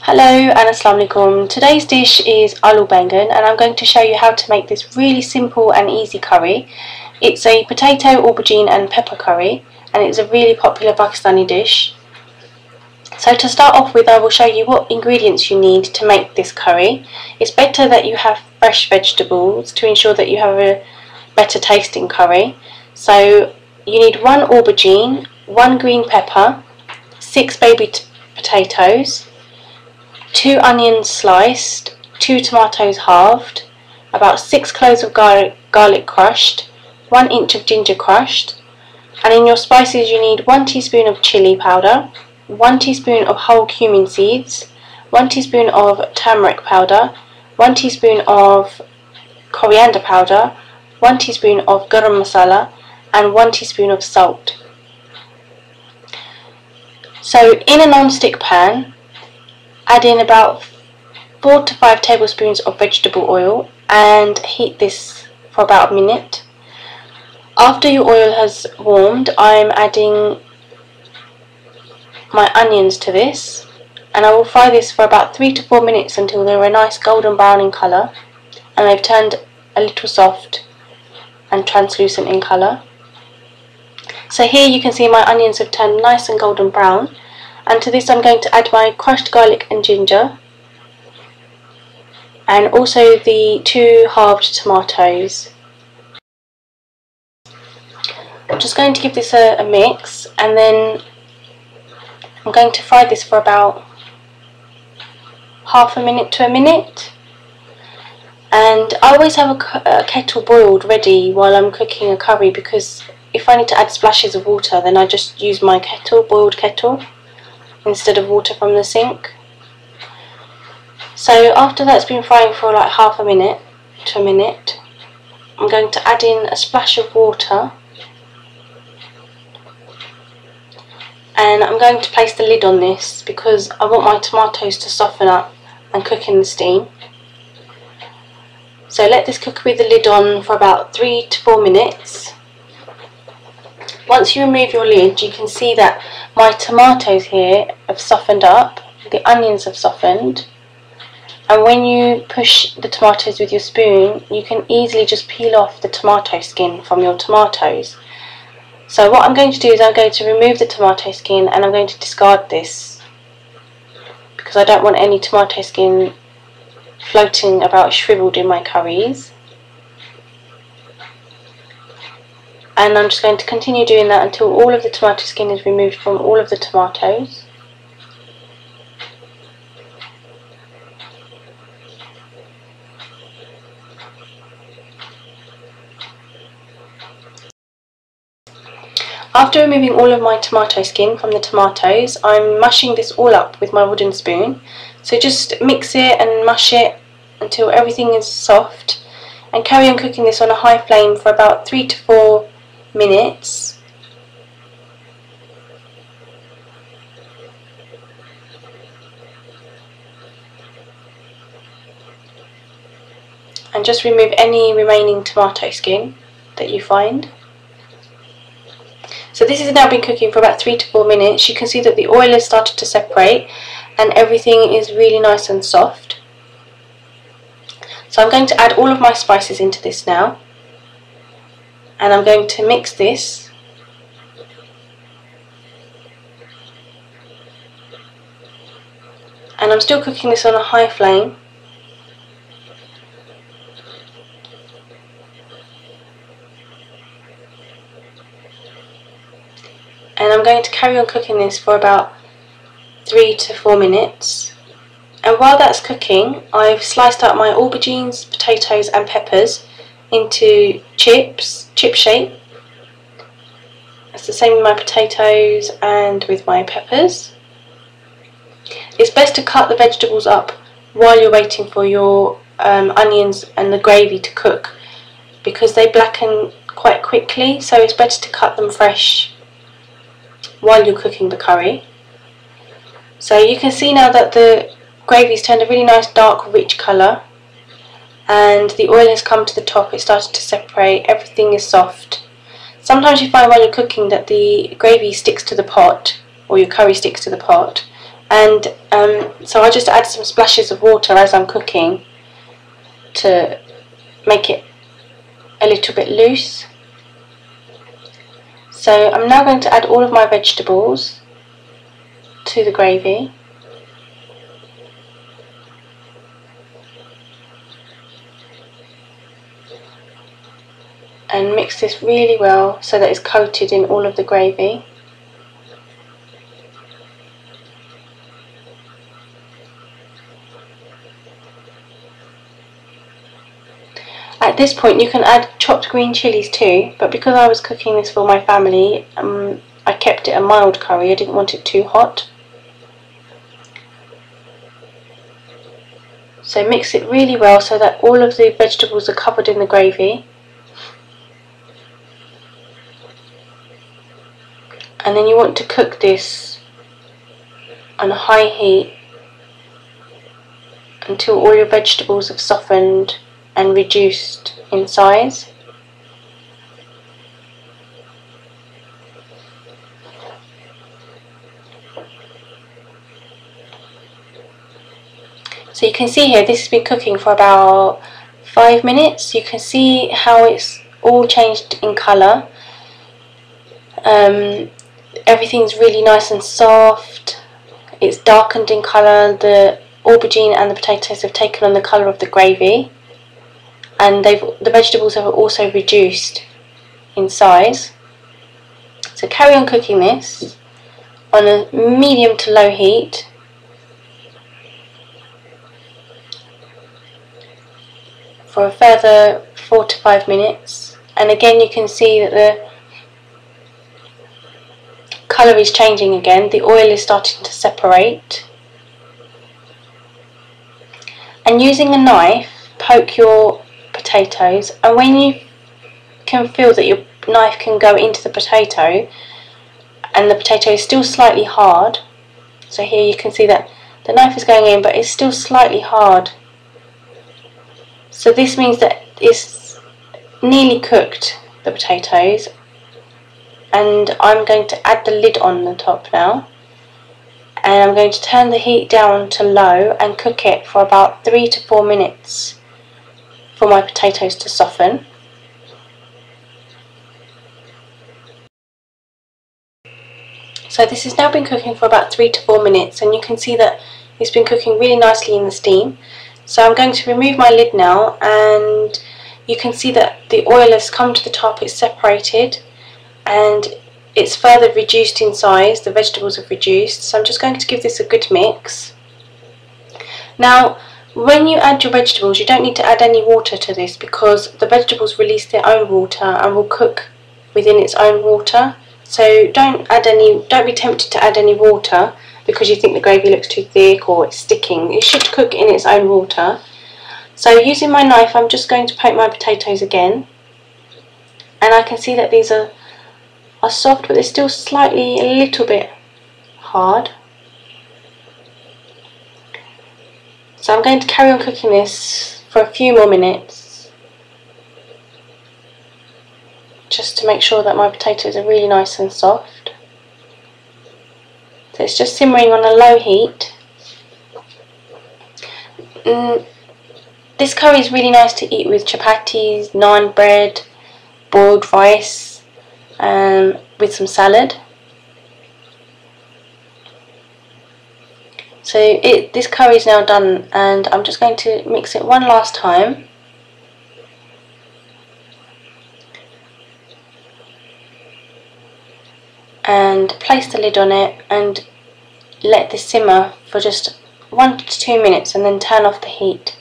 Hello and Assalamu alaikum. Today's dish is Aloo Baingan and I'm going to show you how to make this really simple and easy curry. It's a potato, aubergine and pepper curry and it's a really popular Pakistani dish. So to start off with, I will show you what ingredients you need to make this curry. It's better that you have fresh vegetables to ensure that you have a better tasting curry. So you need 1 aubergine, 1 green pepper, 6 baby potatoes, 2 onions sliced, 2 tomatoes halved, about 6 cloves of garlic crushed, 1 inch of ginger crushed, and in your spices you need 1 teaspoon of chili powder, 1 teaspoon of whole cumin seeds, 1 teaspoon of turmeric powder, 1 teaspoon of coriander powder, 1 teaspoon of garam masala, and 1 teaspoon of salt. So in a non-stick pan, add in about 4 to 5 tablespoons of vegetable oil and heat this for about a minute. After your oil has warmed, I'm adding my onions to this and I will fry this for about 3 to 4 minutes until they're a nice golden brown in colour and they've turned a little soft and translucent in colour. So here you can see my onions have turned nice and golden brown, and to this I'm going to add my crushed garlic and ginger and also the 2 halved tomatoes. I'm just going to give this a mix and then I'm going to fry this for about half a minute to a minute. And I always have a kettle boiled ready while I'm cooking a curry, because if I need to add splashes of water then I just use my boiled kettle instead of water from the sink. So after that's been frying for like half a minute to a minute, I'm going to add in a splash of water and I'm going to place the lid on this because I want my tomatoes to soften up and cook in the steam. So let this cook with the lid on for about 3 to 4 minutes. Once you remove your lid, you can see that my tomatoes here have softened up, the onions have softened, and when you push the tomatoes with your spoon, you can easily just peel off the tomato skin from your tomatoes. So what I'm going to do is I'm going to remove the tomato skin and I'm going to discard this because I don't want any tomato skin floating about shriveled in my curries. And I'm just going to continue doing that until all of the tomato skin is removed from all of the tomatoes. After removing all of my tomato skin from the tomatoes, I'm mushing this all up with my wooden spoon. So just mix it and mush it until everything is soft and carry on cooking this on a high flame for about 3 to 4 minutes. And just remove any remaining tomato skin that you find. So this has now been cooking for about 3 to 4 minutes. You can see that the oil has started to separate and everything is really nice and soft. So I'm going to add all of my spices into this now. And I'm going to mix this. And I'm still cooking this on a high flame. And I'm going to carry on cooking this for about 3 to 4 minutes. And while that's cooking, I've sliced up my aubergines, potatoes and peppers into chip shape. It's the same with my potatoes and with my peppers. It's best to cut the vegetables up while you're waiting for your onions and the gravy to cook because they blacken quite quickly, so it's better to cut them fresh while you're cooking the curry. So you can see now that the gravy's turned a really nice dark rich colour and the oil has come to the top, it started to separate, everything is soft. Sometimes you find while you're cooking that the gravy sticks to the pot or your curry sticks to the pot and so I just add some splashes of water as I'm cooking to make it a little bit loose. So I'm now going to add all of my vegetables to the gravy. And mix this really well so that it's coated in all of the gravy. At this point you can add chopped green chilies too, but because I was cooking this for my family, I kept it a mild curry. I didn't want it too hot. So mix it really well so that all of the vegetables are covered in the gravy. And then you want to cook this on a high heat until all your vegetables have softened and reduced in size. So you can see here this has been cooking for about 5 minutes. You can see how it's all changed in colour. Everything's really nice and soft. It's darkened in colour. The aubergine and the potatoes have taken on the colour of the gravy, and the vegetables have also reduced in size. So carry on cooking this on a medium to low heat for a further 4 to 5 minutes, and again you can see that the colour is changing again. The oil is starting to separate, and using a knife poke your potatoes, and when you can feel that your knife can go into the potato and the potato is still slightly hard, so here you can see that the knife is going in but it's still slightly hard, so this means that it's nearly cooked, the potatoes. And I'm going to add the lid on the top now, and I'm going to turn the heat down to low and cook it for about 3 to 4 minutes for my potatoes to soften. So this has now been cooking for about 3 to 4 minutes, and you can see that it's been cooking really nicely in the steam. So I'm going to remove my lid now, and you can see that the oil has come to the top, it's separated, and it's further reduced in size. The vegetables have reduced, so I'm just going to give this a good mix. Now when you add your vegetables, you don't need to add any water to this, because the vegetables release their own water and will cook within its own water. So don't be tempted to add any water because you think the gravy looks too thick or it's sticking. It should cook in its own water. So using my knife, I'm just going to poke my potatoes again, and I can see that these are soft, but they're still slightly, a little bit hard. So I'm going to carry on cooking this for a few more minutes, just to make sure that my potatoes are really nice and soft. So it's just simmering on a low heat. This curry is really nice to eat with chapatis, naan bread, boiled rice, with some salad. So this curry is now done, and I'm just going to mix it one last time. And place the lid on it and let this simmer for just 1 to 2 minutes, and then turn off the heat.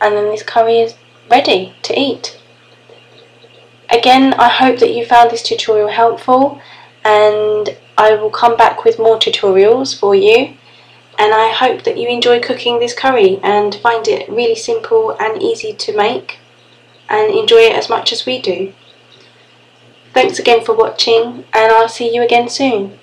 And then this curry is ready to eat. Again, I hope that you found this tutorial helpful, and I will come back with more tutorials for you. And I hope that you enjoy cooking this curry and find it really simple and easy to make, and enjoy it as much as we do. Thanks again for watching, and I'll see you again soon.